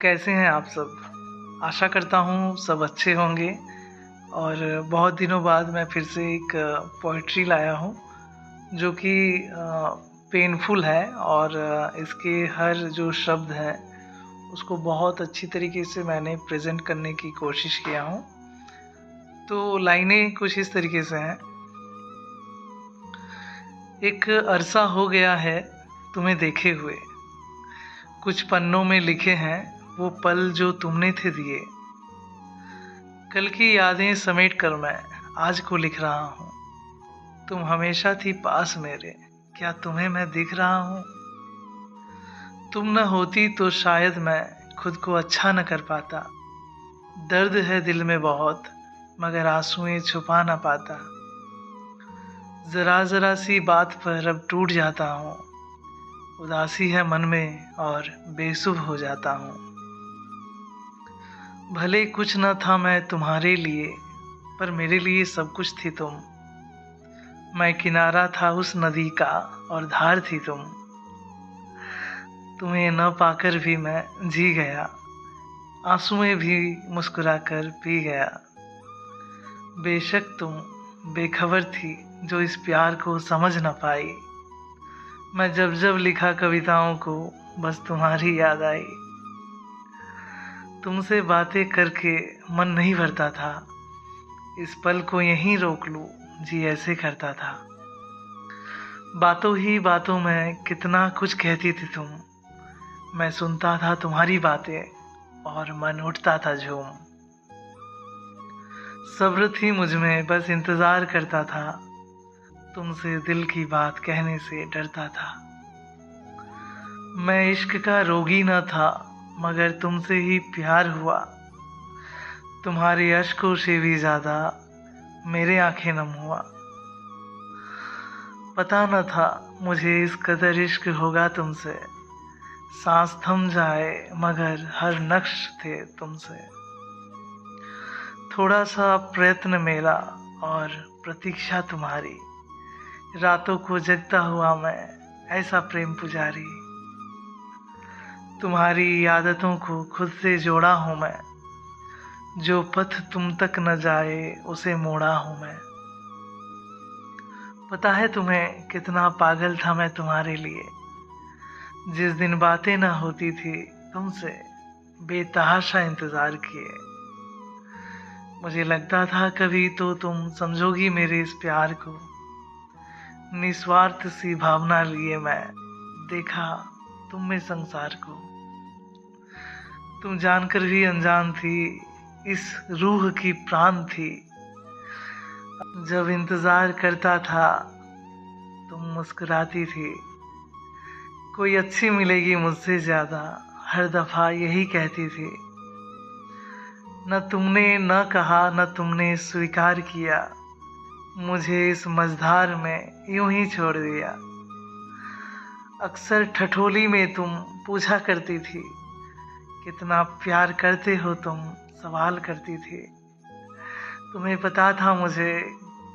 कैसे हैं आप सब? आशा करता हूँ सब अच्छे होंगे। और बहुत दिनों बाद मैं फिर से एक पोएट्री लाया हूँ जो कि पेनफुल है। और इसके हर जो शब्द हैं उसको बहुत अच्छी तरीके से मैंने प्रेज़ेंट करने की कोशिश किया हूँ। तो लाइनें कुछ इस तरीके से हैं। एक अरसा हो गया है तुम्हें देखे हुए, कुछ पन्नों में लिखे हैं वो पल जो तुमने थे दिए। कल की यादें समेट कर मैं आज को लिख रहा हूँ। तुम हमेशा थी पास मेरे, क्या तुम्हें मैं दिख रहा हूँ? तुम न होती तो शायद मैं खुद को अच्छा न कर पाता। दर्द है दिल में बहुत मगर आंसुएं छुपा न पाता। जरा जरा सी बात पर अब टूट जाता हूँ। उदासी है मन में और बेसुध हो जाता हूँ। भले कुछ न था मैं तुम्हारे लिए, पर मेरे लिए सब कुछ थी तुम। मैं किनारा था उस नदी का और धार थी तुम। तुम्हें न पाकर भी मैं जी गया, आंसुएं भी मुस्कुराकर पी गया। बेशक तुम बेखबर थी जो इस प्यार को समझ न पाई। मैं जब जब लिखा कविताओं को बस तुम्हारी याद आई। तुमसे बातें करके मन नहीं भरता था, इस पल को यहीं रोक लूं जी ऐसे करता था। बातों ही बातों में कितना कुछ कहती थी तुम। मैं सुनता था तुम्हारी बातें और मन उठता था झूम। सब्र थी मुझ में बस इंतजार करता था, तुमसे दिल की बात कहने से डरता था। मैं इश्क का रोगी न था मगर तुमसे ही प्यार हुआ। तुम्हारे अश्कों से भी ज्यादा मेरे आंखें नम हुआ। पता न था मुझे इस कदर इश्क होगा तुमसे। सांस थम जाए मगर हर नक्श थे तुमसे। थोड़ा सा प्रयत्न मेरा और प्रतीक्षा तुम्हारी। रातों को जगता हुआ मैं ऐसा प्रेम पुजारी। तुम्हारी आदतों को खुद से जोड़ा हूँ मैं। जो पथ तुम तक न जाए उसे मोड़ा हूँ मैं। पता है तुम्हें कितना पागल था मैं तुम्हारे लिए। जिस दिन बातें न होती थी तुमसे बेतहाशा इंतजार किए। मुझे लगता था कभी तो तुम समझोगी मेरे इस प्यार को। निस्वार्थ सी भावना लिए मैं देखा तुम में संसार को। तुम जानकर भी अनजान थी, इस रूह की प्राण थी। जब इंतजार करता था तुम मुस्कुराती थी। कोई अच्छी मिलेगी मुझसे ज्यादा, हर दफा यही कहती थी। न तुमने न कहा न तुमने स्वीकार किया, मुझे इस मझधार में यूं ही छोड़ दिया। अक्सर ठठोली में तुम पूछा करती थी, कितना प्यार करते हो तुम, सवाल करती थी। तुम्हें पता था मुझे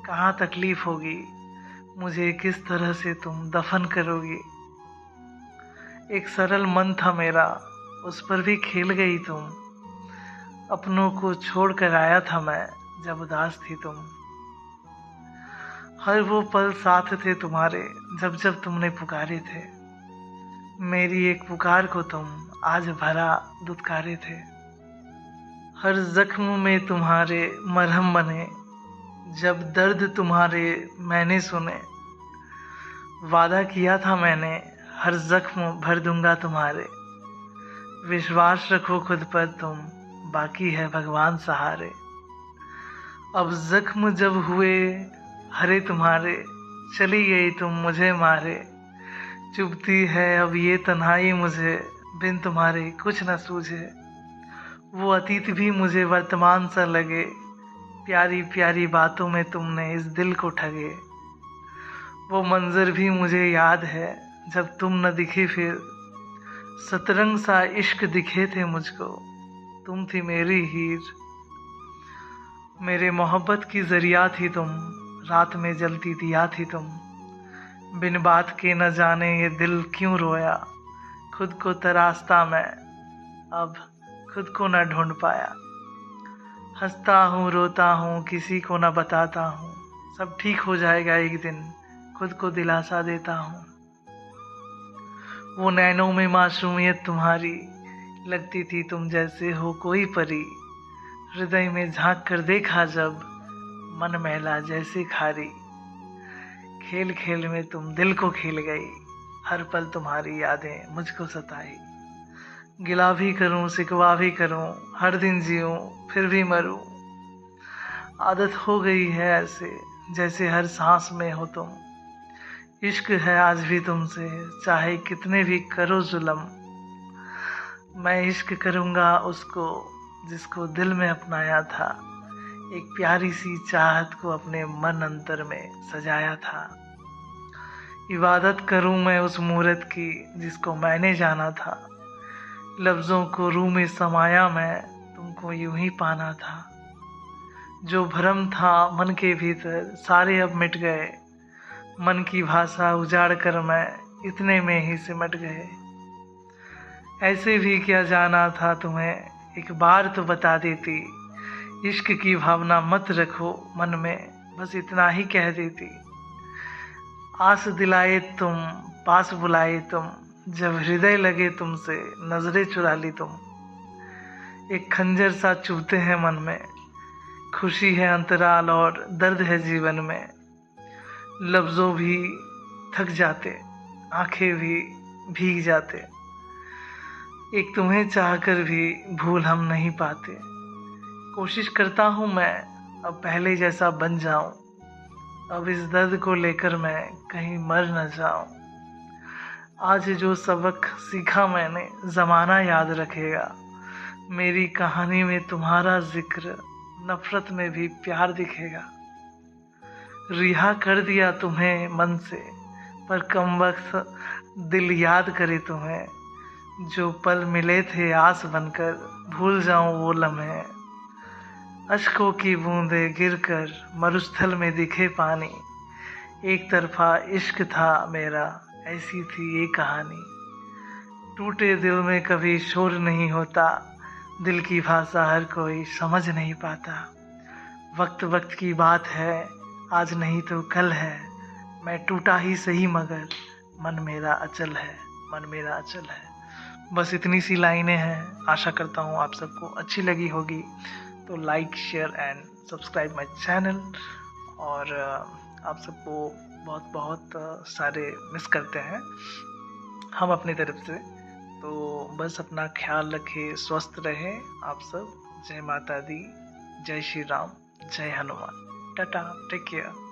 कहाँ तकलीफ होगी, मुझे किस तरह से तुम दफन करोगी। एक सरल मन था मेरा, उस पर भी खेल गई तुम। अपनों को छोड़ कर आया था मैं जब उदास थी तुम। हर वो पल साथ थे तुम्हारे जब जब तुमने पुकारे थे। मेरी एक पुकार को तुम आज भरा दुत्कारे थे। हर जख्म में तुम्हारे मरहम बने, जब दर्द तुम्हारे मैंने सुने। वादा किया था मैंने हर जख्म भर दूंगा तुम्हारे। विश्वास रखो खुद पर तुम, बाकी है भगवान सहारे। अब जख्म जब हुए हरे तुम्हारे, चली गई तुम मुझे मारे। चुभती है अब ये तन्हाई मुझे, बिन तुम्हारे कुछ न सूझे। वो अतीत भी मुझे वर्तमान सा लगे, प्यारी प्यारी बातों में तुमने इस दिल को ठगे। वो मंजर भी मुझे याद है जब तुम न दिखी फिर। सतरंग सा इश्क दिखे थे मुझको, तुम थी मेरी हीर। मेरे मोहब्बत की जरिया थी तुम, रात में जलती दिया थी तुम। बिन बात के न जाने ये दिल क्यों रोया, खुद को तरासता मैं अब खुद को न ढूंढ पाया। हंसता हूँ रोता हूँ किसी को न बताता हूँ, सब ठीक हो जाएगा एक दिन, खुद को दिलासा देता हूँ। वो नैनों में मासूमियत तुम्हारी, लगती थी तुम जैसे हो कोई परी। हृदय में झांक कर देखा जब, मन मैला जैसे खारी। खेल खेल में तुम दिल को खेल गई, हर पल तुम्हारी यादें मुझको सताई। गिला भी करूं शिकवा भी करूं, हर दिन जीऊं फिर भी मरूं। आदत हो गई है ऐसे जैसे हर सांस में हो तुम। इश्क है आज भी तुमसे चाहे कितने भी करो जुल्म। मैं इश्क करूंगा उसको जिसको दिल में अपनाया था, एक प्यारी सी चाहत को अपने मन अंतर में सजाया था। इबादत करूं मैं उस मूरत की जिसको मैंने जाना था, लफ्ज़ों को रूह में समाया मैं तुमको यूं ही पाना था। जो भ्रम था मन के भीतर सारे अब मिट गए, मन की भाषा उजाड़ कर मैं इतने में ही सिमट गए। ऐसे भी क्या जाना था तुम्हें, एक बार तो बता देती। इश्क की भावना मत रखो मन में, बस इतना ही कह देती। आस दिलाए तुम पास बुलाए तुम, जब हृदय लगे तुमसे नजरें चुरा ली तुम। एक खंजर सा चुभते हैं मन में, खुशी है अंतराल और दर्द है जीवन में। लफ्ज़ों भी थक जाते, आंखें भी भीग जाते। एक तुम्हें चाहकर भी भूल हम नहीं पाते। कोशिश करता हूँ मैं अब पहले जैसा बन जाऊं, अब इस दर्द को लेकर मैं कहीं मर न जाऊं। आज जो सबक सीखा मैंने ज़माना याद रखेगा, मेरी कहानी में तुम्हारा जिक्र नफरत में भी प्यार दिखेगा। रिहा कर दिया तुम्हें मन से, पर कम वक्त दिल याद करे तुम्हें। जो पल मिले थे आस बनकर भूल जाऊं वो लम्हे। अश्कों की बूंदें गिरकर मरुस्थल में दिखे पानी। एक तरफा इश्क था मेरा, ऐसी थी ये कहानी। टूटे दिल में कभी शोर नहीं होता, दिल की भाषा हर कोई समझ नहीं पाता। वक्त वक्त की बात है, आज नहीं तो कल है। मैं टूटा ही सही मगर मन मेरा अचल है, मन मेरा अचल है। बस इतनी सी लाइनें हैं। आशा करता हूँ आप सबको अच्छी लगी होगी। तो like share and subscribe my channel. और आप सबको बहुत बहुत सारे मिस करते हैं हम अपनी तरफ से। तो बस अपना ख्याल रखें, स्वस्थ रहें आप सब। जय माता दी, जय श्री राम, जय हनुमान। Tata, take care.